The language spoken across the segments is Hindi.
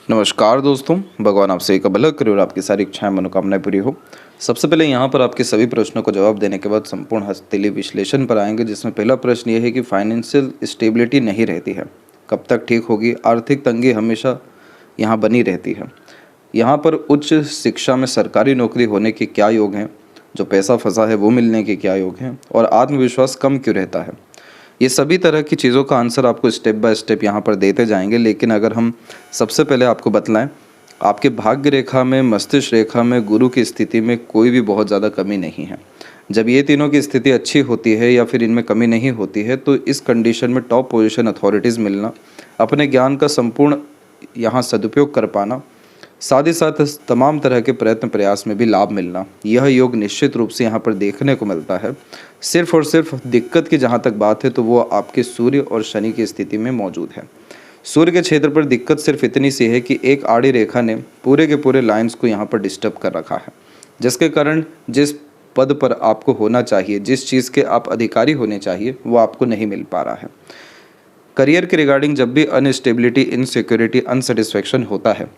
नमस्कार दोस्तों, भगवान आपसे एक भला करे और आपकी सारी इच्छाएं मनोकामनाएं पूरी हो। सबसे पहले यहाँ पर आपके सभी प्रश्नों को जवाब देने के बाद संपूर्ण हस्तैली विश्लेषण पर आएंगे, जिसमें पहला प्रश्न ये है कि फाइनेंशियल स्टेबिलिटी नहीं रहती है, कब तक ठीक होगी? आर्थिक तंगी हमेशा यहाँ बनी रहती है। यहाँ पर उच्च शिक्षा में सरकारी नौकरी होने के क्या योग हैं? जो पैसा फंसा है वो मिलने के क्या योग हैं? और आत्मविश्वास कम क्यों रहता है? ये सभी तरह की चीज़ों का आंसर आपको स्टेप बाय स्टेप यहाँ पर देते जाएंगे। लेकिन अगर हम सबसे पहले आपको बतलाएं, आपके भाग्य रेखा में, मस्तिष्क रेखा में, गुरु की स्थिति में कोई भी बहुत ज़्यादा कमी नहीं है। जब ये तीनों की स्थिति अच्छी होती है या फिर इनमें कमी नहीं होती है, तो इस कंडीशन में टॉप पोजीशन अथॉरिटीज़ मिलना, अपने ज्ञान का संपूर्ण यहाँ सदुपयोग कर पाना, साथ ही साथ तमाम तरह के प्रयत्न प्रयास में भी लाभ मिलना, यह योग निश्चित रूप से यहाँ पर देखने को मिलता है। सिर्फ और सिर्फ दिक्कत की जहाँ तक बात है तो वो आपके सूर्य और शनि की स्थिति में मौजूद है। सूर्य के क्षेत्र पर दिक्कत सिर्फ इतनी सी है कि एक आड़ी रेखा ने पूरे के पूरे लाइंस को यहाँ पर डिस्टर्ब कर रखा है, जिसके कारण जिस पद पर आपको होना चाहिए, जिस चीज़ के आप अधिकारी होने चाहिए, वो आपको नहीं मिल पा रहा है। करियर के रिगार्डिंग जब भी अनस्टेबिलिटी, इनसिक्योरिटी, अनसेटिस्फैक्शन होता है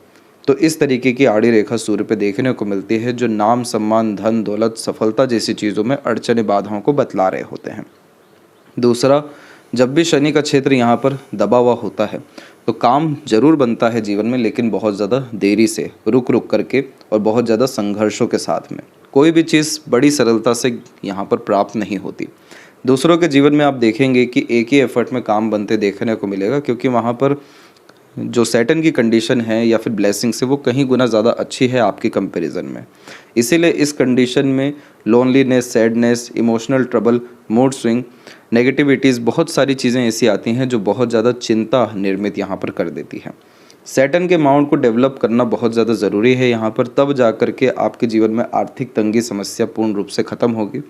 तो इस तरीके की आड़ी रेखा सूर्य पे देखने को मिलती है, जो नाम, सम्मान, धन, दौलत, सफलता जैसी चीज़ों में अड़चने, बाधाओं को बतला रहे होते हैं। दूसरा, जब भी शनि का क्षेत्र यहाँ पर दबा हुआ होता है तो काम जरूर बनता है जीवन में, लेकिन बहुत ज़्यादा देरी से, रुक रुक करके और बहुत ज़्यादा संघर्षों के साथ में। कोई भी चीज़ बड़ी सरलता से यहाँ पर प्राप्त नहीं होती। दूसरों के जीवन में आप देखेंगे कि एक ही एफर्ट में काम बनते देखने को मिलेगा, क्योंकि वहाँ पर जो सैटर्न की कंडीशन है या फिर ब्लेसिंग्स है वो कहीं गुना ज़्यादा अच्छी है आपकी कंपैरिजन में। इसीलिए इस कंडीशन में loneliness, sadness, emotional trouble, mood swing, negativities, बहुत सारी चीज़ें ऐसी आती हैं जो बहुत ज़्यादा चिंता निर्मित यहाँ पर कर देती है। सैटर्न के माउंट को डेवलप करना बहुत ज़्यादा ज़रूरी है यहाँ पर, तब जा कर के आपके जीवन में आर्थिक तंगी समस्या पूर्ण रूप से ख़त्म होगी।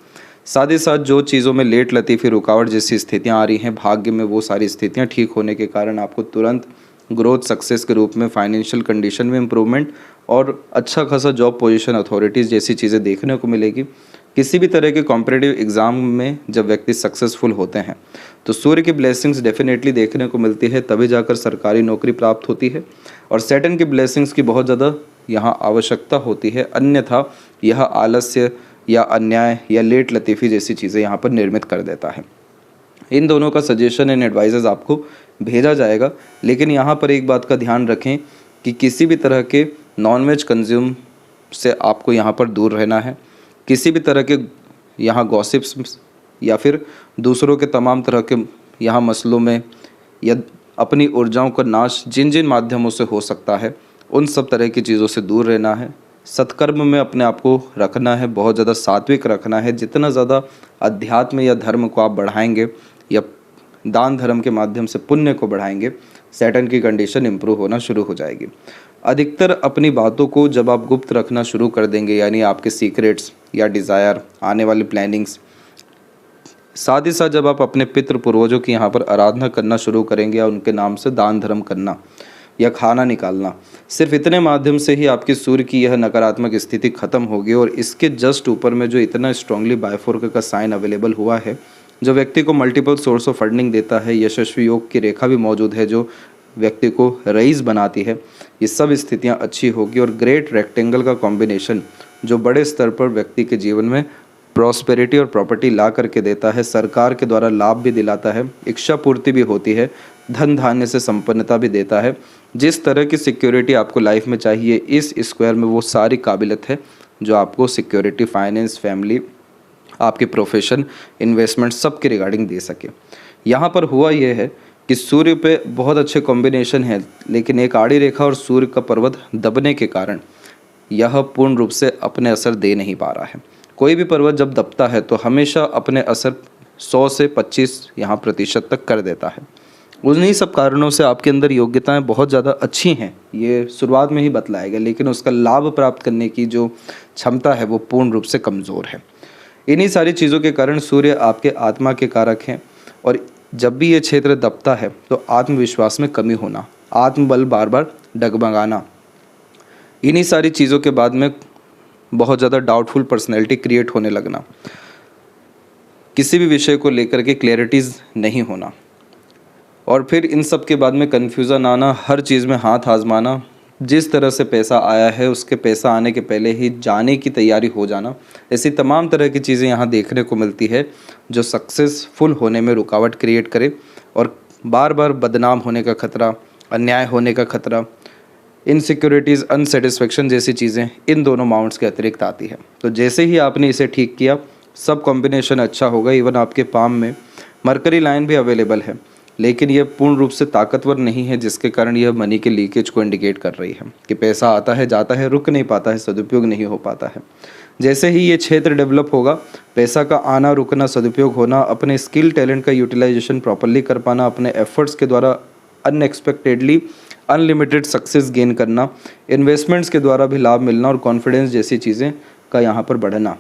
साथ ही साथ जो चीज़ों में लेट लतीफ़ी, रुकावट जैसी स्थितियाँ आ रही हैं भाग्य में, वो सारी स्थितियाँ ठीक होने के कारण आपको तुरंत ग्रोथ, सक्सेस के रूप में, फाइनेंशियल कंडीशन में इम्प्रूवमेंट और अच्छा खासा जॉब पोजीशन, अथॉरिटीज़ जैसी चीज़ें देखने को मिलेगी। किसी भी तरह के कॉम्पिटिटिव एग्ज़ाम में जब व्यक्ति सक्सेसफुल होते हैं तो सूर्य की ब्लेसिंग्स डेफिनेटली देखने को मिलती है, तभी जाकर सरकारी नौकरी प्राप्त होती है। और सैटर्न की ब्लेसिंग्स की बहुत ज़्यादा यहाँ आवश्यकता होती है, अन्यथा यह आलस्य या अन्याय या लेट लतीफ़ी जैसी चीज़ें यहाँ पर निर्मित कर देता है। इन दोनों का सजेशन एंड एडवाइजेज आपको भेजा जाएगा, लेकिन यहाँ पर एक बात का ध्यान रखें कि किसी भी तरह के नॉनवेज कंज्यूम से आपको यहाँ पर दूर रहना है। किसी भी तरह के यहाँ गॉसिप्स या फिर दूसरों के तमाम तरह के यहाँ मसलों में या अपनी ऊर्जाओं का नाश जिन जिन माध्यमों से हो सकता है, उन सब तरह की चीज़ों से दूर रहना है। सत्कर्म में अपने आप को रखना है, बहुत ज़्यादा सात्विक रखना है। जितना ज़्यादा अध्यात्म या धर्म को आप बढ़ाएंगे या दान धर्म के माध्यम से पुण्य को बढ़ाएंगे, सैटर्न की कंडीशन इंप्रूव होना शुरू हो जाएगी। अधिकतर अपनी बातों को जब आप गुप्त रखना शुरू कर देंगे, यानी आपके सीक्रेट्स या डिज़ायर, आने वाली प्लानिंग्स, साथ ही साथ जब आप अपने पितृ पूर्वजों की यहाँ पर आराधना करना शुरू करेंगे या उनके नाम से दान धर्म करना या खाना निकालना, सिर्फ इतने माध्यम से ही आपकी सूर्य की यह नकारात्मक स्थिति खत्म होगी। और इसके जस्ट ऊपर में जो इतना स्ट्रांगली बायफोर्क का साइन अवेलेबल हुआ है, जो व्यक्ति को मल्टीपल सोर्स ऑफ फंडिंग देता है, यशस्वी योग की रेखा भी मौजूद है जो व्यक्ति को रईस बनाती है, ये सब स्थितियाँ अच्छी होगी। और ग्रेट रेक्टेंगल का कॉम्बिनेशन जो बड़े स्तर पर व्यक्ति के जीवन में प्रॉस्पेरिटी और प्रॉपर्टी ला करके देता है, सरकार के द्वारा लाभ भी दिलाता है, इच्छा पूर्ति भी होती है, धन धान्य से संपन्नता भी देता है। जिस तरह की सिक्योरिटी आपको लाइफ में चाहिए, इस स्क्वायर में वो सारी काबिलियत है जो आपको सिक्योरिटी, फाइनेंस, फैमिली, आपके प्रोफेशन, इन्वेस्टमेंट सब के रिगार्डिंग दे सके। यहाँ पर हुआ यह है कि सूर्य पे बहुत अच्छे कॉम्बिनेशन है, लेकिन एक आड़ी रेखा और सूर्य का पर्वत दबने के कारण यह पूर्ण रूप से अपने असर दे नहीं पा रहा है। कोई भी पर्वत जब दबता है तो हमेशा अपने असर 100 से 25 यहाँ प्रतिशत तक कर देता है। उन्हीं सब कारणों से आपके अंदर योग्यताएं बहुत ज़्यादा अच्छी हैं, ये शुरुआत में ही बतलाया गया, लेकिन उसका लाभ प्राप्त करने की जो क्षमता है वो पूर्ण रूप से कमज़ोर है। इन्हीं सारी चीज़ों के कारण सूर्य आपके आत्मा के कारक हैं, और जब भी ये क्षेत्र दबता है तो आत्मविश्वास में कमी होना, आत्मबल बार बार डगमगाना, इन्हीं सारी चीज़ों के बाद में बहुत ज़्यादा डाउटफुल पर्सनैलिटी क्रिएट होने लगना, किसी भी विषय को लेकर के क्लैरिटीज़ नहीं होना, और फिर इन सब के बाद में कन्फ्यूज़न आना, हर चीज़ में हाथ आजमाना, जिस तरह से पैसा आया है उसके पैसा आने के पहले ही जाने की तैयारी हो जाना, ऐसी तमाम तरह की चीज़ें यहाँ देखने को मिलती है जो सक्सेसफुल होने में रुकावट क्रिएट करे और बार बार बदनाम होने का खतरा, अन्याय होने का खतरा, इनसिक्योरिटीज़, अनसेटिस्फेक्शन जैसी चीज़ें इन दोनों माउंट्स के अतिरिक्त आती है। तो जैसे ही आपने इसे ठीक किया, सब कॉम्बिनेशन अच्छा होगा। इवन आपके पाम में मरकरी लाइन भी अवेलेबल है, लेकिन यह पूर्ण रूप से ताकतवर नहीं है, जिसके कारण यह मनी के लीकेज को इंडिकेट कर रही है कि पैसा आता है, जाता है, रुक नहीं पाता है, सदुपयोग नहीं हो पाता है। जैसे ही ये क्षेत्र डेवलप होगा, पैसा का आना, रुकना, सदुपयोग होना, अपने स्किल टैलेंट का यूटिलाइजेशन प्रॉपरली कर पाना, अपने एफर्ट्स के द्वारा अनएक्सपेक्टेडली अनलिमिटेड सक्सेस गेन करना, इन्वेस्टमेंट्स के द्वारा भी लाभ मिलना और कॉन्फिडेंस जैसी चीज़ें का यहाँ पर बढ़ना।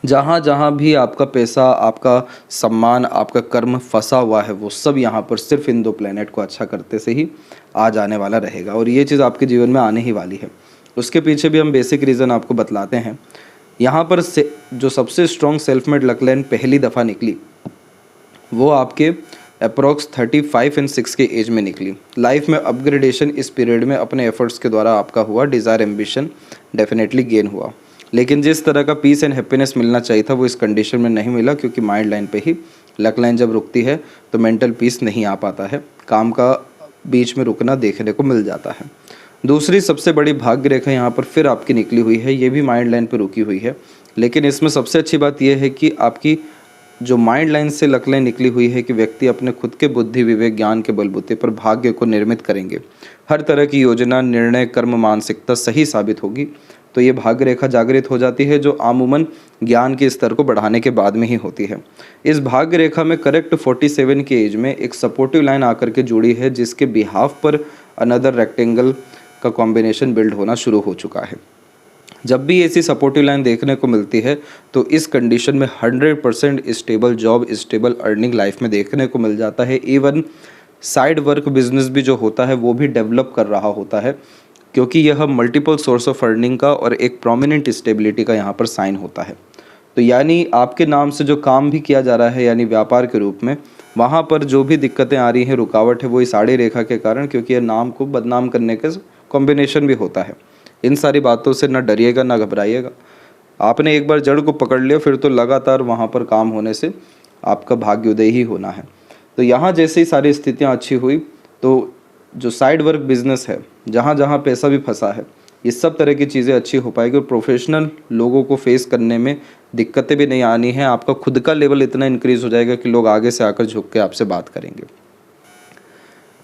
जहाँ जहाँ भी आपका पैसा, आपका सम्मान, आपका कर्म फंसा हुआ है, वो सब यहाँ पर सिर्फ इन दो प्लेनेट को अच्छा करते से ही आ जाने वाला रहेगा और ये चीज़ आपके जीवन में आने ही वाली है। उसके पीछे भी हम बेसिक रीज़न आपको बतलाते हैं। यहाँ पर से जो सबसे strong self made luck line पहली दफ़ा निकली वो आपके अप्रॉक्स 35 एंड 6 के एज में निकली। लाइफ में अपग्रेडेशन इस पीरियड में अपने एफर्ट्स के द्वारा आपका हुआ, डिज़ायर एम्बिशन डेफिनेटली गेन हुआ, लेकिन जिस तरह का पीस एंड हैप्पीनेस मिलना चाहिए था वो इस कंडीशन में नहीं मिला, क्योंकि माइंड लाइन पे ही लक लाइन जब रुकती है तो मेंटल पीस नहीं आ पाता है, काम का बीच में रुकना देखने को मिल जाता है। दूसरी सबसे बड़ी भाग्य रेखा यहाँ पर फिर आपकी निकली हुई है, ये भी माइंड लाइन पर रुकी हुई है, लेकिन इसमें सबसे अच्छी बात यह है कि आपकी जो माइंड लाइन से लक लाइन निकली हुई है कि व्यक्ति अपने खुद के बुद्धि, विवेक, ज्ञान के बलबूते पर भाग्य को निर्मित करेंगे। हर तरह की योजना, निर्णय, कर्म, मानसिकता सही साबित होगी। तो ये भाग्य रेखा जागृत हो जाती है, जो आमूमन ज्ञान के स्तर को बढ़ाने के बाद में ही होती है। इस भाग्य रेखा में करेक्ट 47 के एज में एक सपोर्टिव लाइन आकर के जुड़ी है, जिसके बिहाफ पर अनदर रेक्टेंगल का कॉम्बिनेशन बिल्ड होना शुरू हो चुका है। जब भी ऐसी सपोर्टिव लाइन देखने को मिलती है तो इस कंडीशन में 100% stable job, stable earning life में देखने को मिल जाता है। इवन साइड वर्क बिजनेस भी जो होता है वो भी डेवलप कर रहा होता है, क्योंकि यह मल्टीपल सोर्स ऑफ अर्निंग का और एक प्रोमिनेंट स्टेबिलिटी का यहाँ पर साइन होता है। तो यानी आपके नाम से जो काम भी किया जा रहा है, यानी व्यापार के रूप में, वहाँ पर जो भी दिक्कतें आ रही हैं, रुकावट है, वो इस आड़ी रेखा के कारण, क्योंकि यह नाम को बदनाम करने का कॉम्बिनेशन भी होता है। इन सारी बातों से ना डरिएगा ना घबराइएगा। आपने एक बार जड़ को पकड़ लिया, फिर तो लगातार वहाँ पर काम होने से आपका भाग्योदय ही होना है। तो यहाँ जैसे ही सारी स्थितियाँ अच्छी हुई, तो जो साइड वर्क बिजनेस है, जहाँ जहाँ पैसा भी फंसा है, ये सब तरह की चीज़ें अच्छी हो पाएगी और प्रोफेशनल लोगों को फेस करने में दिक्कतें भी नहीं आनी है। आपका खुद का लेवल इतना इंक्रीज़ हो जाएगा कि लोग आगे से आकर झुक के आपसे बात करेंगे।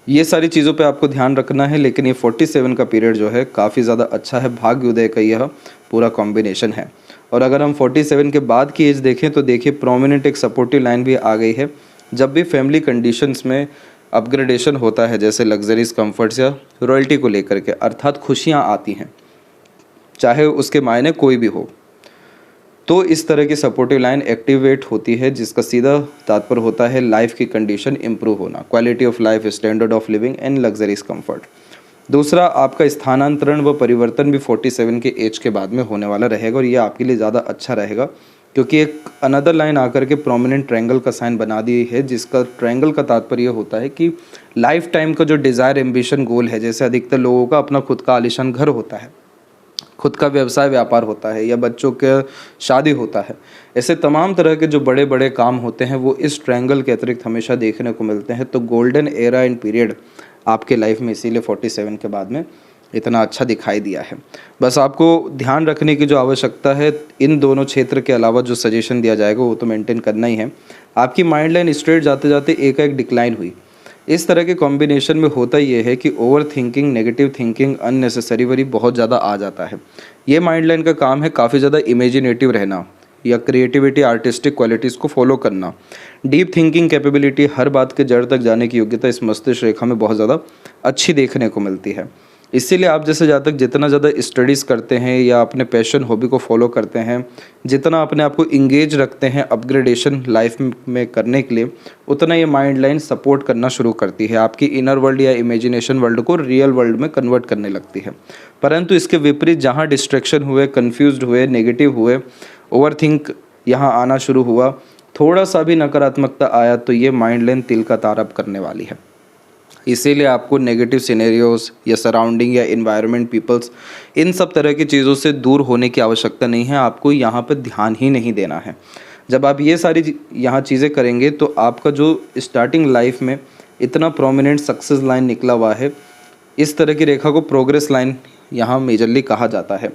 ये सारी चीज़ों पे आपको ध्यान रखना है, लेकिन ये 47 का पीरियड जो है काफ़ी ज़्यादा अच्छा है, भाग्योदय का यह पूरा कॉम्बिनेशन है। और अगर हम 47 के बाद की एज देखें तो देखिए प्रोमिनेंट एक सपोर्टिव लाइन भी आ गई है। जब भी फैमिली कंडीशंस में अपग्रेडेशन होता है, जैसे लग्जरीज, कंफर्ट्स या रॉयल्टी को लेकर के, अर्थात खुशियाँ आती हैं, चाहे उसके मायने कोई भी हो, तो इस तरह की सपोर्टिव लाइन एक्टिवेट होती है, जिसका सीधा तात्पर्य होता है लाइफ की कंडीशन इंप्रूव होना, quality of life, standard of living and luxuries comfort. दूसरा, आपका स्थानांतरण व परिवर्तन भी 47 के एज के बाद में होने वाला रहेगा और ये आपके लिए ज़्यादा अच्छा रहेगा, क्योंकि एक अनदर लाइन आकर के प्रोमिनेंट ट्रायंगल का साइन बना दी है, जिसका ट्रायंगल का तात्पर्य होता है कि लाइफ टाइम का जो डिज़ायर, एम्बिशन, गोल है, जैसे अधिकतर लोगों का अपना खुद का आलीशान घर होता है, खुद का व्यवसाय व्यापार होता है, या बच्चों के शादी होता है, ऐसे तमाम तरह के जो बड़े बड़े काम होते हैं वो इस ट्रायंगल के अतिरिक्त हमेशा देखने को मिलते हैं। तो गोल्डन एरा एंड पीरियड आपके लाइफ में इसीलिए 47 के बाद में इतना अच्छा दिखाई दिया है। बस आपको ध्यान रखने की जो आवश्यकता है, इन दोनों क्षेत्र के अलावा जो सजेशन दिया जाएगा वो तो मेंटेन करना ही है। आपकी माइंड लाइन स्ट्रेट जाते जाते एक डिक्लाइन हुई। इस तरह के कॉम्बिनेशन में होता ये है कि over thinking, negative thinking, unnecessary worry बहुत ज़्यादा आ जाता है। ये माइंड लाइन का काम है काफ़ी ज़्यादा इमेजिनेटिव रहना या क्रिएटिविटी, आर्टिस्टिक क्वालिटीज़ को फॉलो करना। डीप थिंकिंग कैपेबिलिटी, हर बात के जड़ तक जाने की योग्यता इस मस्तिष्क रेखा में बहुत ज़्यादा अच्छी देखने को मिलती है। इसीलिए आप जैसे जातक जितना ज़्यादा स्टडीज़ करते हैं या अपने पैशन, हॉबी को फॉलो करते हैं, जितना अपने आप को इंगेज रखते हैं अपग्रेडेशन लाइफ में करने के लिए, उतना ये माइंड लाइन सपोर्ट करना शुरू करती है, आपकी इनर वर्ल्ड या इमेजिनेशन वर्ल्ड को रियल वर्ल्ड में कन्वर्ट करने लगती है। परंतु इसके विपरीत जहाँ डिस्ट्रैक्शन हुए, कन्फ्यूज्ड हुए, नेगेटिव हुए, ओवरथिंक यहाँ आना शुरू हुआ, थोड़ा सा भी नकारात्मकता आया, तो ये माइंड लाइन तिल का तार अब करने वाली है। इसीलिए आपको नेगेटिव सिनेरियोज या सराउंडिंग या इन्वायरमेंट पीपल्स इन सब तरह की चीज़ों से दूर होने की आवश्यकता नहीं है, आपको यहाँ पर ध्यान ही नहीं देना है। जब आप ये सारी यहाँ चीज़ें करेंगे तो आपका जो स्टार्टिंग लाइफ में इतना प्रोमिनेंट सक्सेस लाइन निकला हुआ है, इस तरह की रेखा को प्रोग्रेस लाइन यहाँ मेजरली कहा जाता है।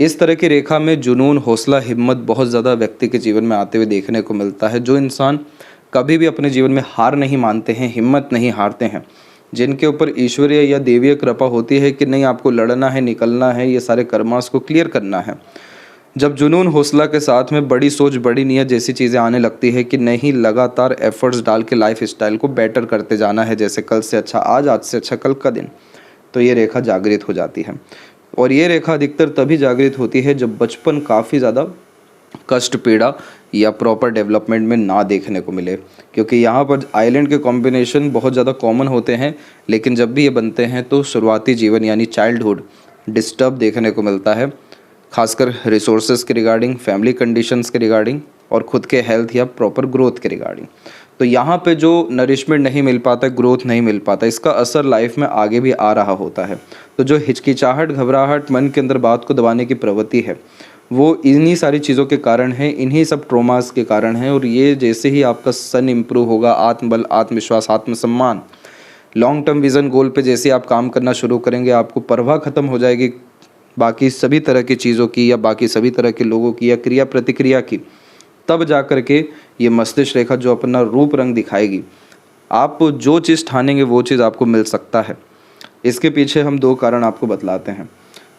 इस तरह की रेखा में जुनून, हौसला, हिम्मत बहुत ज़्यादा व्यक्ति के जीवन में आते हुए देखने को मिलता है। जो इंसान कभी भी अपने जीवन में हार नहीं मानते हैं, हिम्मत नहीं हारते हैं, जिनके ऊपर ईश्वरीय या देवीय कृपा होती है कि नहीं आपको लड़ना है, निकलना है, ये सारे कर्मास को क्लियर करना है। जब जुनून, हौसला के साथ में बड़ी सोच, बड़ी नीयत जैसी चीज़ें आने लगती है कि नहीं लगातार एफर्ट्स डाल के लाइफ स्टाइल को बेटर करते जाना है, जैसे कल से अच्छा आज, आज से अच्छा कल का दिन, तो ये रेखा जागृत हो जाती है। और ये रेखा अधिकतर तभी जागृत होती है जब बचपन काफ़ी ज़्यादा कष्ट, पीड़ा या प्रॉपर डेवलपमेंट में ना देखने को मिले, क्योंकि यहाँ पर आइलैंड के कॉम्बिनेशन बहुत ज़्यादा कॉमन होते हैं, लेकिन जब भी ये बनते हैं तो शुरुआती जीवन यानी चाइल्डहुड डिस्टर्ब देखने को मिलता है, खासकर रिसोर्सेज के रिगार्डिंग, फैमिली कंडीशंस के रिगार्डिंग और खुद के हेल्थ या प्रॉपर ग्रोथ के रिगार्डिंग। तो यहाँ पे जो नरिशमेंट नहीं मिल पाता, ग्रोथ नहीं मिल पाता, इसका असर लाइफ में आगे भी आ रहा होता है। तो जो हिचकिचाहट, घबराहट, मन के अंदर बात को दबाने की प्रवृत्ति है, वो इन्हीं सारी चीज़ों के कारण है, इन्हीं सब ट्रोमास के कारण है। और ये जैसे ही आपका सन इम्प्रूव होगा, आत्मबल, आत्मविश्वास, आत्मसम्मान, लॉन्ग टर्म विज़न गोल पे जैसे आप काम करना शुरू करेंगे, आपको परवाह ख़त्म हो जाएगी बाकी सभी तरह की चीज़ों की या बाकी सभी तरह के लोगों की या क्रिया प्रतिक्रिया की, तब जा कर के ये मस्तिष्क रेखा जो अपना रूप रंग दिखाएगी, आप जो चीज़ ठानेंगे वो चीज़ आपको मिल सकता है। इसके पीछे हम 2 कारण आपको बतलाते हैं।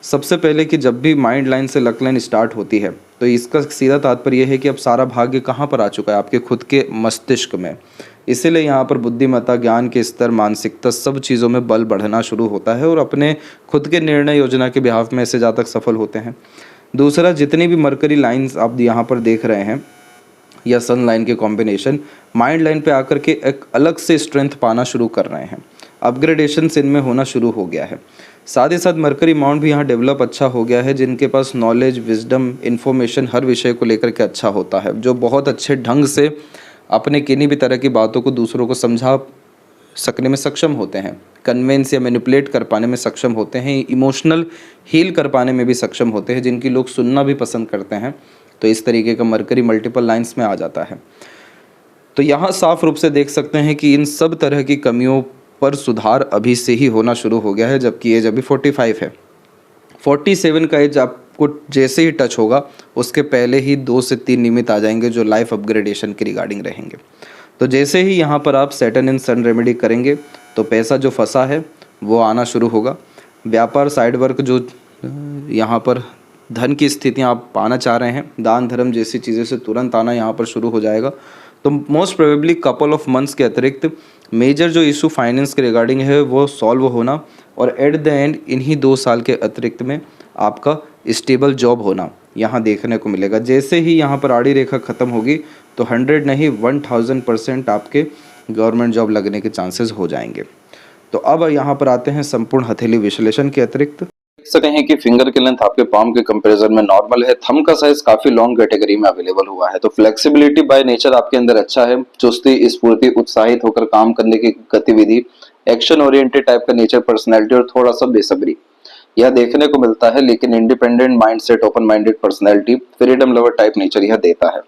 सबसे पहले कि जब भी माइंड लाइन से लक लाइन स्टार्ट होती है तो इसका सीधा तात्पर्य है कि अब सारा भाग्य कहाँ पर आ चुका है, आपके खुद के मस्तिष्क में। इसीलिए यहाँ पर बुद्धिमत्ता, ज्ञान के स्तर, मानसिकता, सब चीज़ों में बल बढ़ना शुरू होता है और अपने खुद के निर्णय योजना के बिहाफ में ऐसे ज़्यादा सफल होते हैं। दूसरा, जितनी भी मरकरी लाइन्स आप यहाँ पर देख रहे हैं या सन लाइन के कॉम्बिनेशन माइंड लाइन पे आकर के एक अलग से स्ट्रेंथ पाना शुरू कर रहे हैं, अपग्रेडेशन इनमें होना शुरू हो गया है। साथ ही साथ मरकरी माउंट भी यहाँ डेवलप अच्छा हो गया है, जिनके पास नॉलेज, विजडम, इन्फॉर्मेशन हर विषय को लेकर के अच्छा होता है, जो बहुत अच्छे ढंग से अपने किन्हीं भी तरह की बातों को दूसरों को समझा सकने में सक्षम होते हैं, कन्वेंस या मैनिपुलेट कर पाने में सक्षम होते हैं, इमोशनल हील कर पाने में भी सक्षम होते हैं, जिनकी लोग सुनना भी पसंद करते हैं। तो इस तरीके का मरकरी मल्टीपल लाइंस में आ जाता है। तो यहाँ साफ रूप से देख सकते हैं कि इन सब तरह की कमियों पर सुधार अभी से ही होना शुरू हो गया है, जबकि एज अभी 45 है। 47 का एज आपको जैसे ही टच होगा उसके पहले ही 2 से 3 निमित्त आ जाएंगे जो लाइफ अपग्रेडेशन के रिगार्डिंग रहेंगे। तो जैसे ही यहाँ पर आप सैटर्न इन सन रेमेडी करेंगे तो पैसा जो फंसा है वो आना शुरू होगा। व्यापार, साइड वर्क, जो यहाँ पर धन की स्थितियाँ आप पाना चाह रहे हैं, दान धर्म जैसी चीज़ें से तुरंत आना यहाँ पर शुरू हो जाएगा। तो most probably couple of months के अतिरिक्त मेजर जो इशू फाइनेंस के रिगार्डिंग है वो सॉल्व होना और एट द एंड इन्हीं 2 साल के अतिरिक्त में आपका स्टेबल जॉब होना यहाँ देखने को मिलेगा। जैसे ही यहाँ पर आड़ी रेखा ख़त्म होगी तो 100 नहीं 1000% आपके गवर्नमेंट जॉब लगने के चांसेस हो जाएंगे। तो अब यहाँ पर आते हैं संपूर्ण हथेली विश्लेषण के अतिरिक्त। देख सकते हैं कि फिंगर की लेंथ आपके पाम के कंपैरिजन में नॉर्मल है, थंब का साइज काफी लॉन्ग कैटेगरी में अवेलेबल हुआ है। तो फ्लेक्सिबिलिटी बाय नेचर आपके अंदर अच्छा है, चुस्ती, स्फूर्ति, उत्साहित होकर काम करने की गतिविधि, एक्शन ओरिएंटेड टाइप का नेचर, पर्सनैलिटी और थोड़ा सा बेसब्री यह देखने को मिलता है। लेकिन independent mindset, open minded personality, freedom lover type nature यह देता है।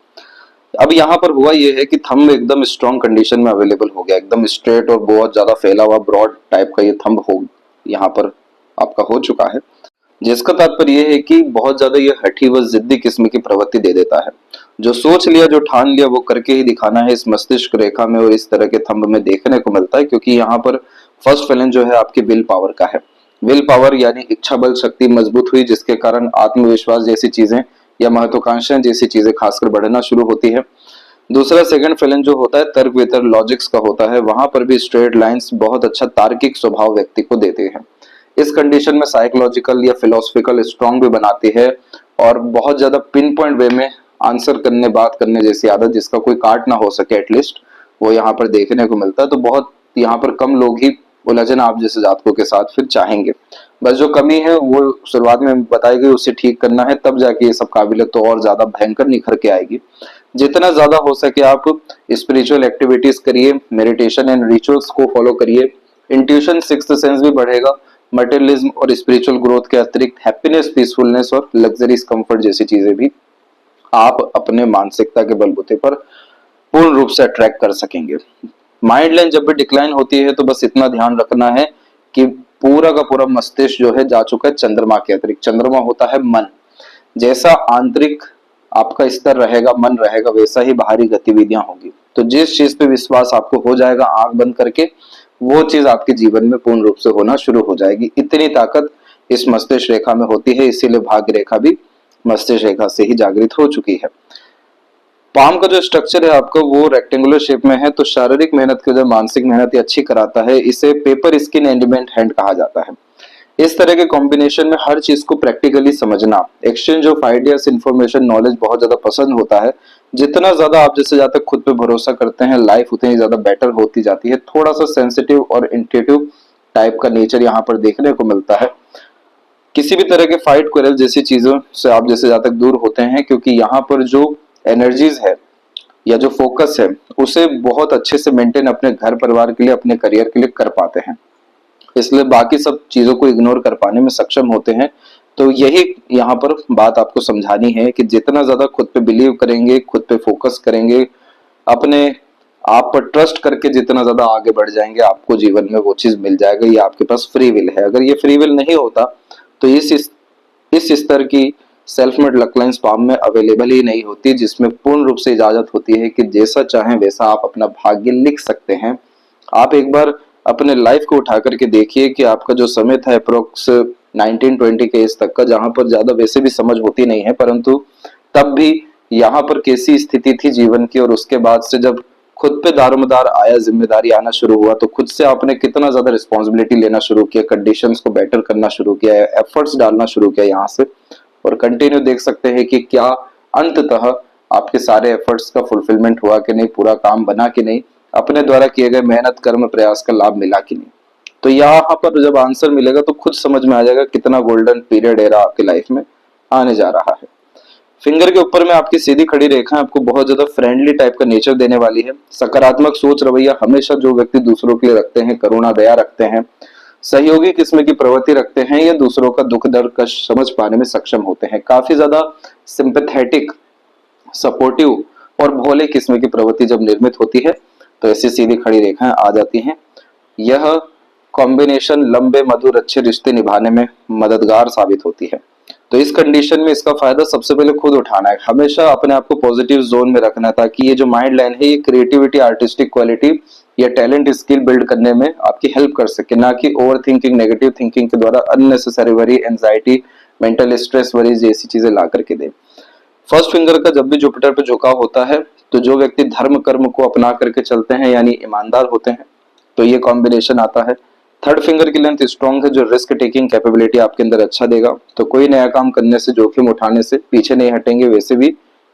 अब यहाँ पर हुआ यह है कि थंब एकदम स्ट्रॉन्ग कंडीशन में अवेलेबल हो गया, एकदम स्ट्रेट और बहुत ज्यादा फैला हुआ ब्रॉड टाइप का ये थंब हो यहाँ पर आपका हो चुका है, जिसका तात्पर्य यह है कि बहुत ज्यादा ये हठी व जिद्दी किस्म की प्रवृत्ति दे देता है। जो सोच लिया, जो ठान लिया वो करके ही दिखाना है, इस मस्तिष्क रेखा में और इस तरह के थंब में देखने को मिलता है। क्योंकि यहाँ पर फर्स्ट फलन जो है आपकी विल पावर का है। विल पावर यानी इच्छा बल शक्ति मजबूत हुई, जिसके कारण आत्मविश्वास जैसी चीजें या महत्वाकांक्षाएं जैसी चीजें खासकर बढ़ना शुरू होती है। दूसरा सेकंड फलन जो होता है तर्क वितर्क लॉजिक्स का होता है, वहां पर भी स्ट्रेट लाइंस बहुत अच्छा तार्किक स्वभाव व्यक्ति को देते हैं। इस कंडीशन में साइकोलॉजिकल या फिलोसफिकल स्ट्रॉन्ग भी बनाती है और बहुत ज्यादा पिन पॉइंट वे में आंसर करने, बात करने जैसी आदत जिसका कोई काट ना हो सके एटलीस्ट, वो यहाँ पर देखने को मिलता है। तो बहुत यहाँ पर कम लोग ही उलझन आप जैसे जातकों के साथ फिर चाहेंगे। बस जो कमी है वो शुरुआत में बताई गई उसे ठीक करना है, तब जाके ये सब काबिलियत तो और ज्यादा भयंकर निखर के आएगी। जितना ज्यादा हो सके आप स्पिरिचुअल एक्टिविटीज करिए, मेडिटेशन एंड रिचुअल्स को फॉलो करिए, इंट्यूशन, सिक्स्थ सेंस भी बढ़ेगा। मटेरियलिज्म और स्पिरिचुअल ग्रोथ के अतिरिक्त हैप्पीनेस, पीसफुलनेस और लग्जरीज कंफर्ट जैसी चीजें भी आप अपने मानसिकता के बलबूते पर पूर्ण रूप से अट्रैक्ट कर सकेंगे। माइंड लाइन जब भी डिक्लाइन होती है तो बस इतना ध्यान रखना है कि पूरा का पूरा मस्तिष्क जो है जा चुका है चंद्रमा के अतिरिक्त। चंद्रमा होता है मन। जैसा आंतरिक आपका स्तर रहेगा, मन रहेगा, वैसा ही बाहरी गतिविधियां होगी। तो जिस चीज पे विश्वास आपको हो जाएगा आंख बंद करके, वो चीज आपके जीवन में पूर्ण रूप से होना शुरू हो जाएगी। इतनी ताकत इस मस्तिष्क रेखा में होती है, इसीलिए भाग्य रेखा भी मस्तिष्क रेखा से ही जागृत हो चुकी है। पाम का जो स्ट्रक्चर है आपका वो रेक्टेंगुलर शेप में है, तो शारीरिक मेहनत की वजह मानसिक मेहनत ये अच्छी कराता है। इसे पेपर स्किन एलिमेंट हैंड कहा जाता है। इस तरह के कॉम्बिनेशन में हर चीज को प्रैक्टिकली समझना, exchange of ideas, information, knowledge बहुत ज्यादा पसंद होता है। जितना ज्यादा आप जैसे ज्यादा खुद पे भरोसा करते हैं, लाइफ उतनी ज्यादा बेटर होती जाती है। थोड़ा सा सेंसिटिव और इंट्यूटिव टाइप का नेचर यहाँ पर देखने को मिलता है। किसी भी तरह के फाइट क्वेरल जैसी चीजों से आप जैसे ज्यादा तक दूर होते हैं, क्योंकि यहाँ पर जो एनर्जीज है या जो फोकस है उसे बहुत अच्छे से मेंटेन अपने घर परिवार के लिए, अपने करियर के लिए कर पाते हैं। इसलिए बाकी सब चीजों को इग्नोर कर पाने में सक्षम होते हैं। तो यही यहाँ पर बात आपको समझानी है कि जितना ज्यादा खुद पे बिलीव करेंगे, खुद पे फोकस करेंगे, अपने आप पर ट्रस्ट करके जितना ज्यादा आगे बढ़ जाएंगे, आपको जीवन में वो चीज मिल जाएगा। ये आपके पास फ्री विल है। अगर ये फ्री विल नहीं होता तो इस स्तर की self made luck lines palm में अवेलेबल ही नहीं होती, जिसमें पूर्ण रूप से इजाजत होती है कि जैसा चाहें वैसा आप अपना भाग्य लिख सकते हैं। आप एक बार अपने लाइफ को उठा करके देखिए कि आपका जो समय था अप्रोक्स 19-20 के एज तक का, जहां पर ज्यादा वैसे भी समझ होती नहीं है, परंतु तब भी यहाँ पर कैसी स्थिति थी जीवन की, और उसके बाद से जब खुद पे दारोमदार आया, जिम्मेदारी आना शुरू हुआ, तो खुद से आपने कितना ज्यादा रिस्पॉन्सिबिलिटी लेना शुरू किया, कंडीशंस को बेटर करना शुरू किया, एफर्ट्स डालना शुरू किया यहाँ से, और कंटिन्यू देख सकते हैं कि क्या अंततः आपके सारे एफर्ट्स का फुलफिलमेंट हुआ कि नहीं, पूरा काम बना कि नहीं, अपने द्वारा किए गए मेहनत कर्म प्रयास का लाभ मिला कि नहीं। तो यहाँ पर जब आंसर मिलेगा तो खुद समझ में आ जाएगा कितना गोल्डन पीरियड एरा आपकी लाइफ में आने जा रहा है। फिंगर के ऊपर में आपकी सीधी खड़ी रेखा आपको बहुत ज्यादा फ्रेंडली टाइप का नेचर देने वाली है। सकारात्मक सोच रवैया हमेशा जो व्यक्ति दूसरों के लिए रखते हैं, करुणा दया रखते हैं, सहयोगी किस्म की प्रवृत्ति रखते हैं, या दूसरों का दुख दर्द कष्ट समझ पाने में सक्षम होते हैं, काफी ज्यादा सिंपैथेटिक, सपोर्टिव और भोले किस्म की प्रवृत्ति जब निर्मित होती है तो ऐसी सीधी खड़ी रेखाएं आ जाती हैं। यह कॉम्बिनेशन लंबे मधुर अच्छे रिश्ते निभाने में मददगार साबित होती है। तो इस कंडीशन में इसका फायदा सबसे पहले खुद उठाना है। हमेशा अपने आप को पॉजिटिव जोन में रखना, ताकि ये जो माइंड लाइन है ये क्रिएटिविटी, आर्टिस्टिक क्वालिटी या टैलेंट, स्किल बिल्ड करने में आपकी हेल्प कर सके, ना कि ओवर थिंकिंग, नेगेटिव थिंकिंग के द्वारा unnecessary worry, anxiety, mental stress, worry जैसी चीजें ला करके दे। फर्स्ट फिंगर का जब भी जुपिटर पे झुकाव होता है तो जो व्यक्ति धर्म कर्म को अपना करके चलते हैं, यानी ईमानदार होते हैं, तो ये कॉम्बिनेशन आता है। थर्ड फिंगर की लेंथ स्ट्रॉन्ग है, जो रिस्क टेकिंग कैपेबिलिटी आपके अंदर अच्छा देगा। तो कोई नया काम करने से, जोखिम उठाने से पीछे नहीं हटेंगे। वैसे भी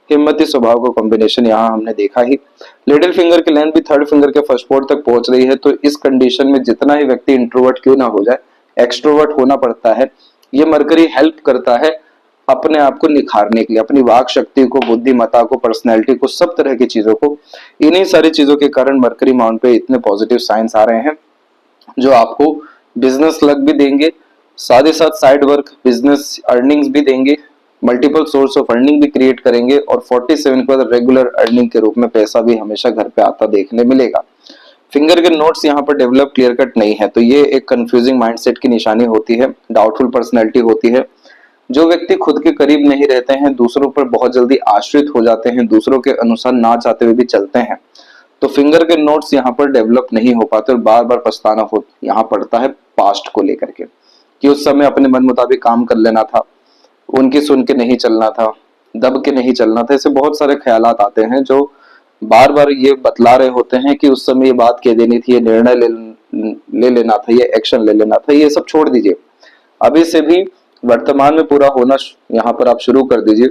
हिम्मती स्वभाव का कॉम्बिनेशन यहाँ हमने देखा ही। लिटिल फिंगर की लेंथ भी थर्ड फिंगर के फर्स्ट पोर्ट तक पहुंच रही है। तो इस कंडीशन में जितना ही व्यक्ति इंट्रोवर्ट क्यों ना हो जाए, एक्सट्रोवर्ट होना पड़ता है। ये मरकरी हेल्प करता है अपने आप को निखारने के लिए, अपनी वाक शक्ति को, बुद्धिमत्ता को, पर्सनैलिटी को, सब तरह की चीजों को। इन्हीं सारी चीजों के कारण मरकरी माउंट पे इतने पॉजिटिव साइंस आ रहे हैं जो आपको बिजनेस लक भी देंगे, साथ ही साथ साइड वर्क, बिजनेस अर्निंग्स भी देंगे, मल्टीपल सोर्स ऑफ अर्निंग भी क्रिएट करेंगे, और 47 के बाद रेगुलर अर्निंग के रूप में पैसा भी हमेशा घर पे आता देखने मिलेगा। फिंगर के नोट्स यहाँ पर डेवलप क्लियर कट नहीं है, तो ये एक कंफ्यूजिंग माइंडसेट की निशानी होती है, डाउटफुल पर्सनैलिटी होती है। जो व्यक्ति खुद के करीब नहीं रहते हैं, दूसरों पर बहुत जल्दी आश्रित हो जाते हैं, दूसरों के अनुसार ना चाहते हुए भी चलते हैं, तो फिंगर के नोट्स यहाँ पर डेवलप नहीं हो पाते और बार बार पछताना हो यहाँ पड़ता है पास्ट को लेकर के, कि उस समय अपने मन मुताबिक काम कर लेना था, उनकी सुन के नहीं चलना था, दब के नहीं चलना था। ऐसे बहुत सारे ख्यालात आते हैं जो बार बार ये बतला रहे होते हैं कि उस समय ये बात कह देनी थी, ये निर्णय ले लेना था, ये एक्शन ले लेना था। ये सब छोड़ दीजिए, अभी से भी वर्तमान में पूरा होना यहाँ पर आप शुरू कर दीजिए।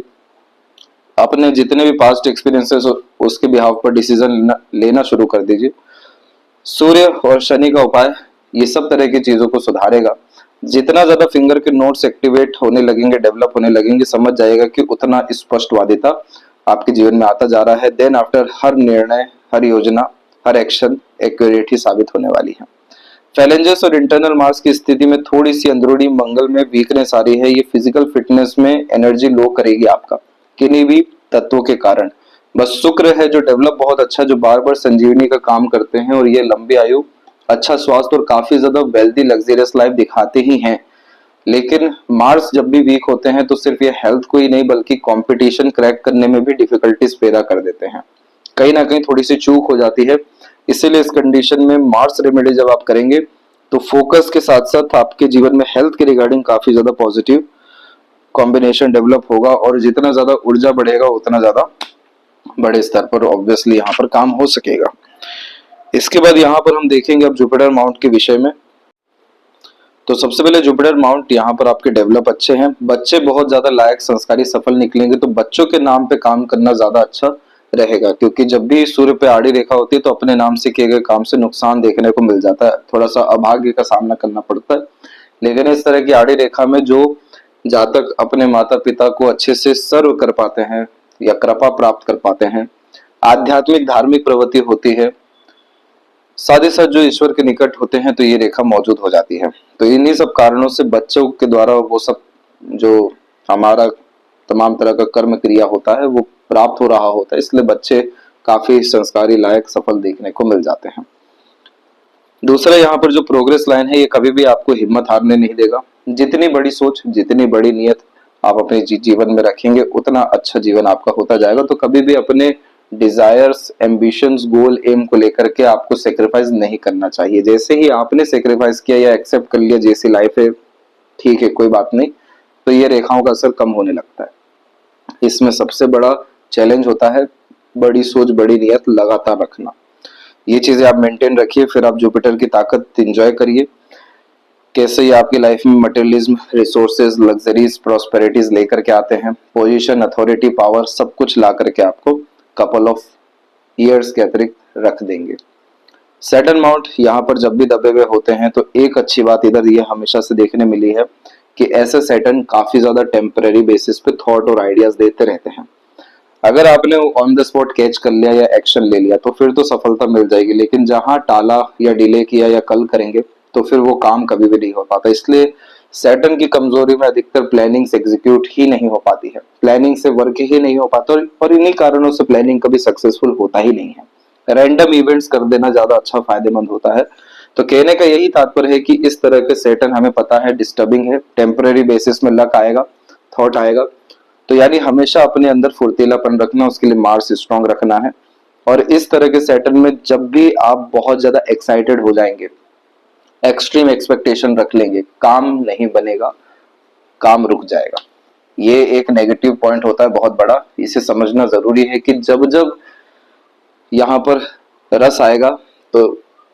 अपने जितने भी पास्ट एक्सपीरियंसेस उसके बिहाव पर डिसीजन लेना शुरू कर दीजिए। सूर्य और शनि का उपाय ये सब तरह की चीजों को सुधारेगा। जितना ज्यादा फिंगर के नोट्स एक्टिवेट होने लगेंगे, डेवलप होने लगेंगे, समझ जाएगा कि उतना स्पष्टवादिता आपके जीवन में आता जा रहा है। देन आफ्टर हर निर्णय, हर योजना, हर एक्शन एक्यूरेट ही साबित होने वाली है। चैलेंजेस और इंटरनल मार्स की स्थिति में थोड़ी सी अंदरूनी मंगल में वीकनेस आ रही है। ये फिजिकल फिटनेस में एनर्जी लो करेगी आपका, किन्हीं भी तत्वों के कारण। बस शुक्र है जो डेवलप बहुत अच्छा, जो बार बार संजीवनी का काम करते हैं और ये लंबी आयु, अच्छा स्वास्थ्य और काफी ज्यादा वेल्दी लग्जरियस लाइफ दिखाते ही हैं। लेकिन मार्स जब भी वीक होते हैं तो सिर्फ ये हेल्थ को ही नहीं बल्कि कंपटीशन क्रैक करने में भी डिफिकल्टीज पैदा कर देते हैं। कहीं ना कहीं थोड़ी सी चूक हो जाती है। इसीलिए इस कंडीशन में मार्स रेमेडी जब आप करेंगे तो फोकस के साथ साथ आपके जीवन में हेल्थ के रिगार्डिंग काफी ज्यादा पॉजिटिव कॉम्बिनेशन डेवलप होगा, और जितना ज्यादा ऊर्जा बढ़ेगा उतना ज्यादा बड़े स्तर पर ऑब्वियसली यहाँ पर काम हो सकेगा। इसके बाद यहाँ पर हम देखेंगे अब जुपिटर माउंट के विषय में। तो सबसे पहले जुपिटर माउंट यहाँ पर आपके डेवलप अच्छे हैं। बच्चे बहुत ज्यादा लायक, संस्कारी, सफल निकलेंगे। तो बच्चों के नाम पे काम करना ज्यादा अच्छा रहेगा, क्योंकि जब भी सूर्य पे आड़ी रेखा होती है तो अपने नाम से किए गए काम से नुकसान देखने को मिल जाता है, थोड़ा सा अभाग्य का सामना करना पड़ता है। लेकिन इस तरह की आड़ी रेखा में जो जातक अपने माता पिता को अच्छे से सर्व कर पाते हैं या कृपा प्राप्त कर पाते हैं, आध्यात्मिक धार्मिक प्रवृत्ति होती है, साथ ही साथ जो ईश्वर के निकट होते हैं, तो ये रेखा मौजूद हो जाती है। तो इन्हीं सब कारणों से बच्चों के द्वारा वो सब जो हमारा तमाम तरह का कर्म क्रिया होता है वो प्राप्त हो रहा होता है, इसलिए बच्चे काफी संस्कारी, लायक, सफल देखने को मिल जाते हैं। दूसरा यहाँ पर जो प्रोग्रेस लाइन है, ये कभी भी आपको हिम्मत हारने नहीं देगा। जितनी बड़ी सोच, जितनी बड़ी नियत आप अपने जीवन में रखेंगे उतना अच्छा जीवन आपका होता जाएगा। तो कभी भी अपने डिजायर्स, एम्बिशंस, गोल, एम को लेकर के आपको सेक्रीफाइस नहीं करना चाहिए। जैसे ही आपने सेक्रीफाइस किया या एक्सेप्ट कर लिया जैसी लाइफ है, ठीक है कोई बात नहीं, तो ये रेखाओं का असर कम होने लगता है। इसमें सबसे बड़ा चैलेंज होता है बड़ी सोच, बड़ी नियत लगातार रखना। ये चीजें आप मेंटेन रखिए, फिर आप जुपिटर की ताकत एंजॉय करिए। कैसे ये आपकी लाइफ में मटेरियलिज्म, रिसोर्सेज, लग्जरीज, प्रॉस्पेरिटीज लेकर के आते हैं, पोजीशन, अथॉरिटी, पावर, सब कुछ ला करके आपको कपल ऑफ ईयर्स के अतिरिक्त रख देंगे। सैटर्न माउंट यहाँ पर जब भी दबे हुए होते हैं तो एक अच्छी बात इधर ये हमेशा से देखने मिली है कि ऐसे सैटर्न काफी ज्यादा टेम्पररी बेसिस पे थॉट और आइडियाज देते रहते हैं। अगर आपने ऑन द स्पॉट कैच कर लिया या एक्शन ले लिया तो फिर तो सफलता मिल जाएगी, लेकिन जहां टाला या डिले किया या कल करेंगे तो फिर वो काम कभी भी नहीं हो पाता। इसलिए सैटर्न की कमजोरी में अधिकतर प्लानिंग से एग्जीक्यूट ही नहीं हो पाती है, प्लानिंग से वर्क ही नहीं हो पाता, और इन्हीं कारणों से प्लानिंग कभी सक्सेसफुल होता ही नहीं है। रैंडम इवेंट्स कर देना ज्यादा अच्छा फायदेमंद होता है। तो कहने का यही तात्पर्य है कि इस तरह के सैटर्न हमें पता है डिस्टर्बिंग है, टेम्पररी बेसिस में लक आएगा, थॉट आएगा, तो यानी हमेशा अपने अंदर फुर्तीलापन रखना, उसके लिए मार्स स्ट्रॉन्ग रखना है। और इस तरह के सैटर्न में जब भी आप बहुत ज्यादा एक्साइटेड हो जाएंगे, एक्सट्रीम एक्सपेक्टेशन रख लेंगे, काम नहीं बनेगा, काम रुक जाएगा। ये एक नेगेटिव पॉइंट होता है बहुत बड़ा। इसे समझना जरूरी है कि जब जब यहाँ पर रस आएगा तो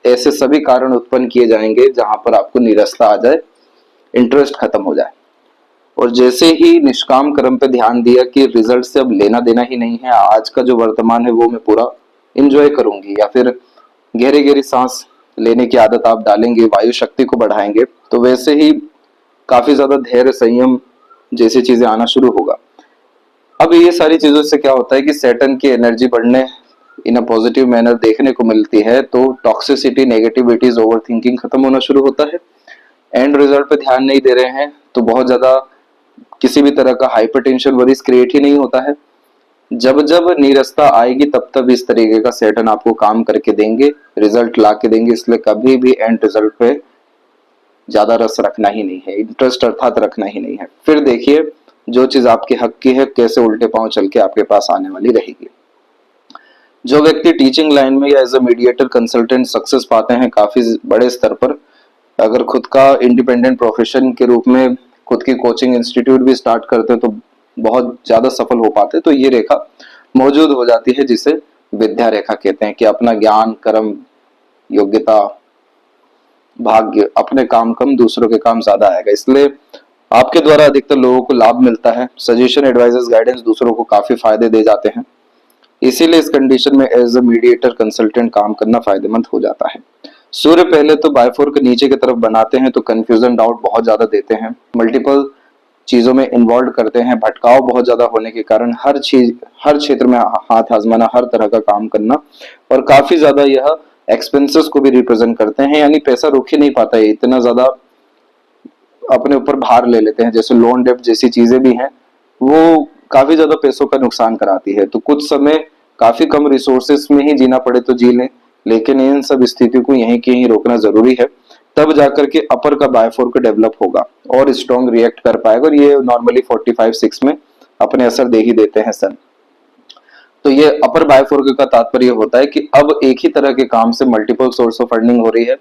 ऐसे सभी कारण उत्पन्न किए जाएंगे जहां पर आपको निरसता आ जाए, इंटरेस्ट खत्म हो जाए। और जैसे ही निष्काम कर्म पे ध्यान दिया कि रिजल्ट से अब लेना देना ही नहीं है, आज का जो वर्तमान है वो मैं पूरा एंजॉय करूंगी, या फिर गहरी गहरी सांस लेने की आदत आप डालेंगे, वायु शक्ति को बढ़ाएंगे, तो वैसे ही काफी ज्यादा धैर्य, संयम जैसी चीजें आना शुरू होगा। अब ये सारी चीजों से क्या होता है कि सैटर्न की एनर्जी बढ़ने इन अ पॉजिटिव मैनर देखने को मिलती है, तो टॉक्सिसिटी, नेगेटिविटीज, ओवर थिंकिंग खत्म होना शुरू होता है। एंड रिजल्ट पे ध्यान नहीं दे रहे हैं तो बहुत ज्यादा किसी भी तरह का हाइपरटेंशन वरीज क्रिएट ही नहीं होता है। जब जब नीरसता आएगी तब तब इस तरीके का सैटर्न आपको काम करके देंगे, रिजल्ट ला के देंगे। इसलिए कभी भी एंड रिजल्ट पे ज्यादा रस रखना ही नहीं है, इंटरेस्ट अर्थात रखना ही नहीं है। फिर देखिए जो चीज आपके हक की है कैसे उल्टे पांव चल के आपके पास आने वाली रहेगी। जो व्यक्ति टीचिंग लाइन में या as a mediator, consultant success पाते हैं काफी बड़े स्तर पर, अगर खुद का इंडिपेंडेंट प्रोफेशन के रूप में खुद की कोचिंग इंस्टीट्यूट भी स्टार्ट करते हैं तो बहुत ज्यादा सफल हो पाते हैं। तो ये रेखा मौजूद हो जाती है जिसे विद्या रेखा कहते हैं, कि अपना ज्ञान, कर्म, योग्यता, भाग्य, अपने काम कम, दूसरों के काम ज्यादा आएगा। इसलिए आपके द्वारा अधिकतर लोगों को लाभ मिलता है। सजेशन, एडवाइजेस, गाइडेंस दूसरों को काफी फायदे दे जाते हैं। इसीलिए इस कंडीशन में एज अ मीडिएटर, कंसल्टेंट काम करना फायदेमंद हो जाता है। सूर्य पहले तो बायफोर के नीचे की तरफ बनाते हैं तो कंफ्यूजन, डाउट बहुत ज्यादा देते हैं, मल्टीपल चीजों में इन्वॉल्व करते हैं, भटकाव बहुत ज्यादा होने के कारण हर चीज, हर क्षेत्र में हाथ आजमाना, हर तरह का काम करना, और काफी ज्यादा यह एक्सपेंसेस को भी रिप्रेजेंट करते हैं, यानी पैसा रुक ही नहीं पाता है, इतना ज्यादा अपने ऊपर भार ले लेते हैं। जैसे लोन डेब्ट जैसी चीजें भी हैं, वो काफी ज्यादा पैसों का नुकसान कराती है। तो कुछ समय काफी कम रिसोर्सेस में ही जीना पड़े तो जी लें, लेकिन इन सब स्थितियों को यहीं के यहीं रोकना जरूरी है। तब जाकर के अपर का बायोफोर्क डेवलप होगा और स्ट्रॉन्ग रिएक्ट कर पाएगा, और ये नॉर्मली 45-6 में अपने असर दे ही देते हैं सन। तो ये अपर बायोफोर्क का तात्पर्य होता है कि अब एक ही तरह के काम से मल्टीपल सोर्स ऑफ अर्निंग हो रही है।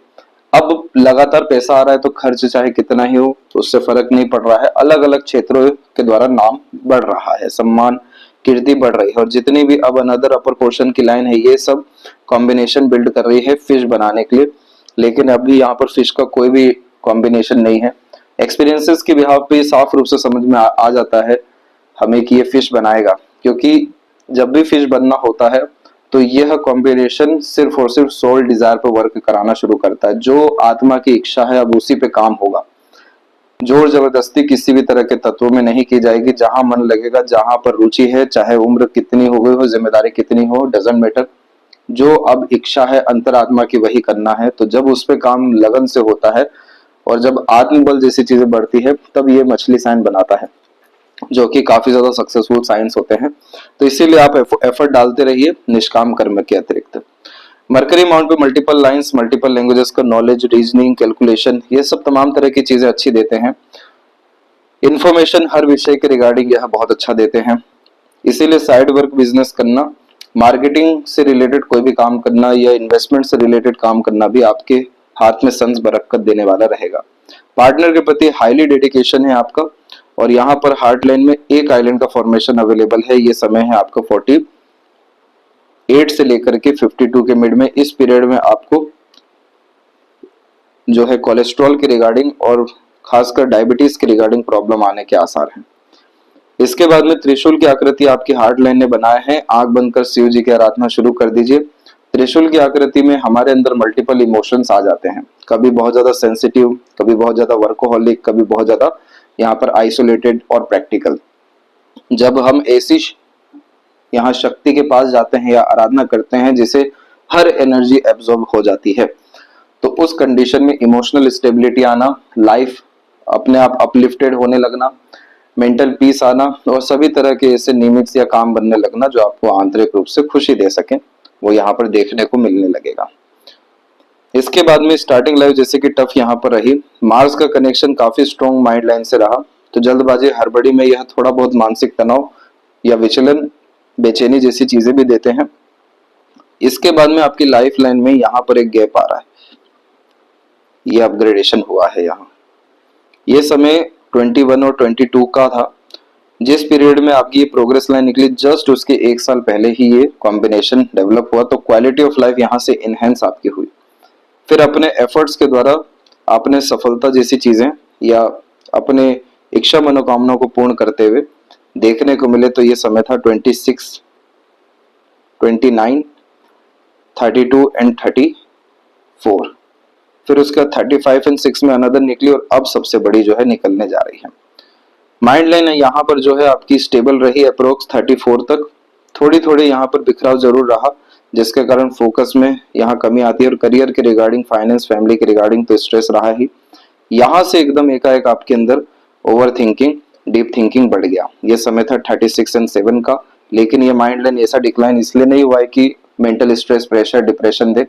अब लगातार पैसा आ रहा है तो खर्च चाहे कितना ही हो तो उससे फर्क नहीं पड़ रहा है। अलग अलग क्षेत्रों के द्वारा नाम बढ़ रहा है, सम्मान कीर्ति बढ़ रही है, और जितनी भी अब अनदर अपर पोर्शन की लाइन है ये सब कॉम्बिनेशन बिल्ड कर रही है फिश बनाने के लिए। लेकिन अभी यहाँ पर फिश का कोई भी कॉम्बिनेशन नहीं है। एक्सपीरियंसेस के बिहाफ पे साफ रूप से समझ में आ जाता है हमें कि ये फिश बनाएगा, क्योंकि जब भी फिश बनना होता है तो यह कॉम्बिनेशन सिर्फ और सिर्फ सोल डिजायर पर वर्क कराना शुरू करता है। जो आत्मा की इच्छा है अब उसी पे काम होगा। जोर जबरदस्ती किसी भी तरह के तत्वों में नहीं की जाएगी। जहां मन लगेगा, जहां पर रुचि है, चाहे उम्र कितनी हो गई हो, जिम्मेदारी कितनी हो, डजंट मैटर, जो अब इच्छा है अंतरात्मा की वही करना है। तो जब उस पे काम लगन से होता है और जब आत्मबल जैसी चीजें बढ़ती है तब ये मछली साइन बनाता है, जो कि काफी ज्यादा सक्सेसफुल साइंस होते हैं। तो इसीलिए आप एफर्ट डालते रहिए निष्काम कर्म के अतिरिक्त। मरकरी माउंट पे मल्टीपल लाइंस, मल्टीपल लैंग्वेजेस का नॉलेज, रीजनिंग, कैलकुलेशन, ये सब तमाम तरह की चीजें अच्छी देते हैं। इंफॉर्मेशन हर विषय के रिगार्डिंग यह बहुत अच्छा देते हैं। इसीलिए साइड वर्क बिजनेस करना, मार्केटिंग से रिलेटेड कोई भी काम करना या इन्वेस्टमेंट से रिलेटेड काम करना भी आपके हाथ में संस बरकत देने वाला रहेगा। पार्टनर के प्रति हाईली डेडिकेशन है आपका, और यहाँ पर हार्ट लाइन में एक आइलैंड का फॉर्मेशन अवेलेबल है। ये समय है आपका 48 से लेकर के 52 के मिड में। इस पीरियड में आपको जो है कोलेस्ट्रॉल के रिगार्डिंग और खासकर डायबिटीज के रिगार्डिंग प्रॉब्लम आने के आसार हैं। इसके बाद में त्रिशूल की आकृति आपकी हार्ट लाइन ने बनाया है। आंख बंद कर शिव जी की आराधना शुरू कर दीजिए। त्रिशूल की आकृति में हमारे अंदर मल्टीपल इमोशंस आ जाते हैं, कभी बहुत ज्यादा सेंसिटिव, कभी बहुत ज्यादा वर्कोहॉलिक, कभी बहुत ज्यादा यहाँ पर आइसोलेटेड और प्रैक्टिकल। जब हम ऐसी यहाँ शक्ति के पास जाते हैं या आराधना करते हैं जिसे हर एनर्जी एब्जॉर्ब हो जाती है, तो उस कंडीशन में इमोशनल स्टेबिलिटी आना, लाइफ अपने आप अपलिफ्टेड होने लगना, मेंटल पीस आना और सभी तरह के ऐसे निमित्त या काम बनने लगना जो आपको आंतरिक रूप से खुशी दे सके, वो यहाँ पर देखने को मिलने लगेगा। इसके बाद में स्टार्टिंग लाइफ जैसे कि टफ यहाँ पर रही। मार्स का कनेक्शन काफी स्ट्रॉन्ग माइंड लाइन से रहा, तो जल्दबाजी हड़बड़ी में यह थोड़ा बहुत मानसिक तनाव या विचलन, बेचैनी जैसी चीजें भी देते हैं। इसके बाद में आपकी लाइफ लाइन में यहाँ पर एक गैप आ रहा है, ये अपग्रेडेशन हुआ है यहाँ। ये समय 21 और 22 का था। जिस पीरियड में आपकी ये प्रोग्रेस लाइन निकली जस्ट उसके एक साल पहले ही ये कॉम्बिनेशन डेवलप हुआ, तो क्वालिटी ऑफ लाइफ यहाँ से इनहेंस आपकी हुई। फिर अपने एफर्ट्स के द्वारा आपने सफलता जैसी चीजें या अपने इच्छा मनोकामनाओं को पूर्ण करते हुए देखने को मिले, तो ये समय था 26, 29, 32 एंड 34। फिर उसका 35 एंड 6 में अनदर निकली, और अब सबसे बड़ी जो है निकलने जा रही है। माइंड लाइन यहाँ पर जो है आपकी स्टेबल रही अप्रोक्स 34 तक। थोड़ी थोड़ी यहाँ पर बिखराव जरूर रहा, जिसके कारण फोकस में यहाँ कमी आती है, और करियर के रिगार्डिंग, फाइनेंस, फैमिली के रिगार्डिंग तो स्ट्रेस रहा ही। यहाँ से एकदम एकाएक आपके अंदर ओवर थिंकिंग, डीप थिंकिंग बढ़ गया। ये समय था 36 एंड 7 का। लेकिन ये माइंड लाइन ऐसा डिक्लाइन इसलिए नहीं हुआ है कि मेंटल स्ट्रेस, प्रेशर, डिप्रेशन दे,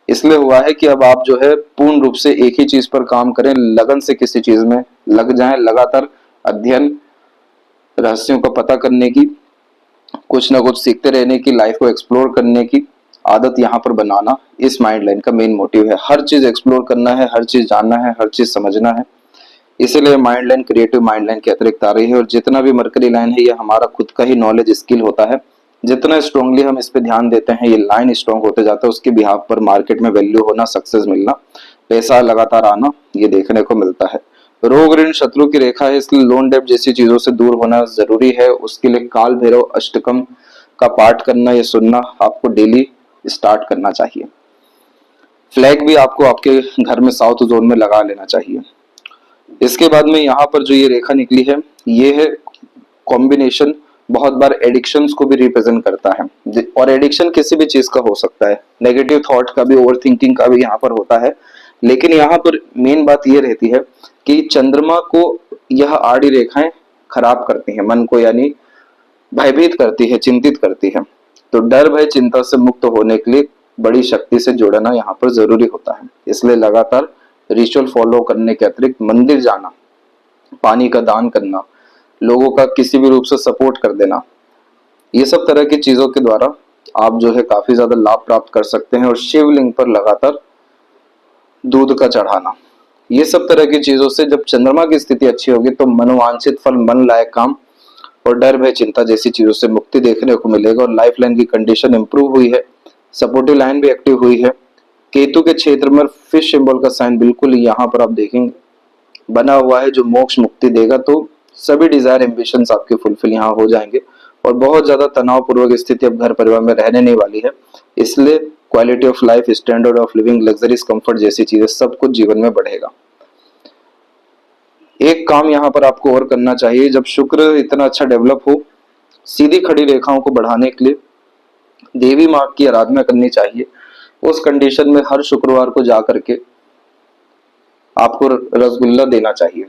इसलिए हुआ है कि अब आप जो है पूर्ण रूप से एक ही चीज पर काम करें, लगन से किसी चीज में लग जाएं, लगातार अध्ययन, रहस्यों का पता करने की, कुछ ना कुछ सीखते रहने की, लाइफ को एक्सप्लोर करने की आदत यहाँ पर बनाना इस माइंड लाइन का मेन मोटिव है। हर चीज एक्सप्लोर करना है, हर चीज जानना है, हर चीज समझना है। इसीलिए mind line creative mind line के अतिरिक्त आ रही है। और जितना भी मरकरी लाइन है ये हमारा खुद का ही नॉलेज स्किल होता है। जितना स्ट्रांगली हम इस पे ध्यान देते हैं, ये लाइन स्ट्रांग होते जाता है। उसके बिहाफ पर मार्केट में वैल्यू होना, सक्सेस मिलना, पैसा लगातार आना, ये देखने को मिलता है। रोग ऋण शत्रु की रेखा है, इसलिए लोन डेब्ट जैसी चीजों से दूर होना जरूरी है। उसके लिए काल भैरव अष्टकम का पाठ करना या सुनना आपको डेली स्टार्ट करना चाहिए। फ्लैग भी आपको आपके घर में साउथ जोन में लगा लेना चाहिए। इसके बाद में यहाँ पर जो ये रेखा निकली है, ये है कॉम्बिनेशन बहुत बार एडिक्शंस को भी रिप्रेजेंट करता है, और एडिक्शन किसी भी चीज का हो सकता है, नेगेटिव थॉट का भी, ओवर थिंकिंग का भी यहाँ पर होता है। लेकिन यहाँ पर मेन बात ये रहती है कि चंद्रमा को यह आड़ी रेखाएं खराब करती हैं, मन को यानी भयभीत करती है, चिंतित करती है। तो डर भय चिंता से मुक्त होने के लिए बड़ी शक्ति से जुड़ना यहाँ पर जरूरी होता है। इसलिए लगातार रिचुअल फॉलो करने के अतिरिक्त मंदिर जाना, पानी का दान करना, लोगों का किसी भी रूप से सपोर्ट कर देना, ये सब तरह की चीजों के द्वारा आप जो है काफी ज्यादा लाभ प्राप्त कर सकते हैं। और शिवलिंग पर लगातार दूध का चढ़ाना, ये सब तरह की चीजों से जब चंद्रमा की स्थिति अच्छी होगी तो मनोवांछित फल, मन लायक काम और डर भय चिंता जैसी चीजों से मुक्ति देखने को मिलेगा। और लाइफ लाइन की कंडीशन इंप्रूव हुई है, सपोर्टिव लाइन भी एक्टिव हुई है। केतु के क्षेत्र में फिश सिंबल का साइन बिल्कुल यहाँ पर आप देखेंगे बना हुआ है, जो मोक्ष मुक्ति देगा। तो सभी डिजायर एम्बिशंस आपके फुलफिल यहाँ हो जाएंगे और बहुत ज्यादा तनाव पूर्वक स्थिति अब घर परिवार में रहने नहीं वाली है। इसलिए quality of life, standard of living, luxuries, comfort जैसी चीजें सब कुछ जीवन में बढ़ेगा। एक काम यहाँ पर आपको और करना चाहिए, जब शुक्र इतना अच्छा डेवलप हो, सीधी खड़ी रेखाओं को बढ़ाने के लिए देवी माँ की आराधना करनी चाहिए। उस कंडीशन में हर शुक्रवार को जाकर के आपको रसगुल्ला देना चाहिए।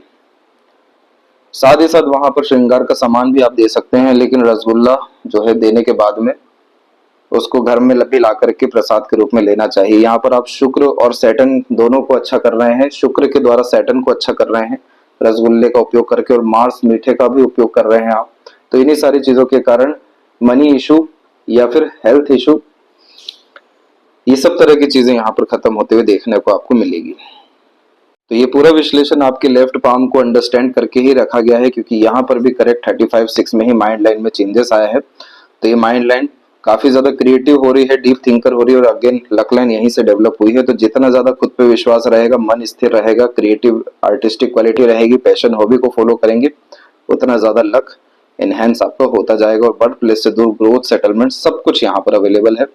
साथ ही साथ वहां पर श्रृंगार का सामान भी आप दे सकते हैं, लेकिन रसगुल्ला जो है देने के बाद में उसको घर में भी ला करके प्रसाद के रूप में लेना चाहिए। यहाँ पर आप शुक्र और सैटर्न दोनों को अच्छा कर रहे हैं, शुक्र के द्वारा सैटर्न को अच्छा कर रहे हैं रसगुल्ले का उपयोग करके, और मार्स मीठे का भी उपयोग कर रहे हैं आप। तो इन्हीं सारी चीजों के कारण मनी इशू या फिर हेल्थ इशू, ये सब तरह की चीजें यहाँ पर खत्म होते हुए देखने को आपको मिलेगी। तो ये पूरा विश्लेषण आपके लेफ्ट पाम को अंडरस्टैंड करके ही रखा गया है, क्योंकि यहाँ पर भी करेक्ट 35/6 में ही माइंड लाइन में चेंजेस आया है। तो ये माइंड लाइन काफी ज्यादा क्रिएटिव हो रही है, डीप थिंकर हो रही है, और अगेन लक लाइन यहीं से डेवलप हुई है। तो जितना ज्यादा खुद पे विश्वास रहेगा, मन स्थिर रहेगा, क्रिएटिव आर्टिस्टिक क्वालिटी रहेगी, पैशन हॉबी को फॉलो करेंगे, उतना ज्यादा लक एनहेंस आपका होता जाएगा। और बर्थ प्लेस से दूर ग्रोथ, सेटलमेंट सब कुछ यहाँ पर अवेलेबल है।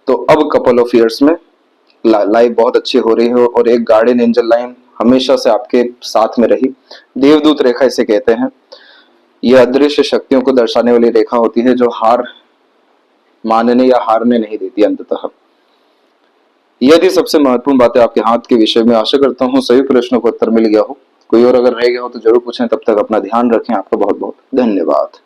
तो अब कपल ऑफ ईयर्स में लाइफ बहुत अच्छी हो रही है, और एक गार्डियन एंजल लाइन हमेशा से आपके साथ में रही। देवदूत रेखा इसे कहते हैं। यह अदृश्य शक्तियों को दर्शाने वाली रेखा होती है, जो हार मानने या हारने नहीं देती अंततः। यदि सबसे महत्वपूर्ण बातें आपके हाथ के विषय में, आशा करता हूँ सभी प्रश्नों को उत्तर मिल गया हो। कोई और अगर रह गया हो तो जरूर पूछें। तब तक अपना ध्यान रखें। आपका बहुत बहुत धन्यवाद।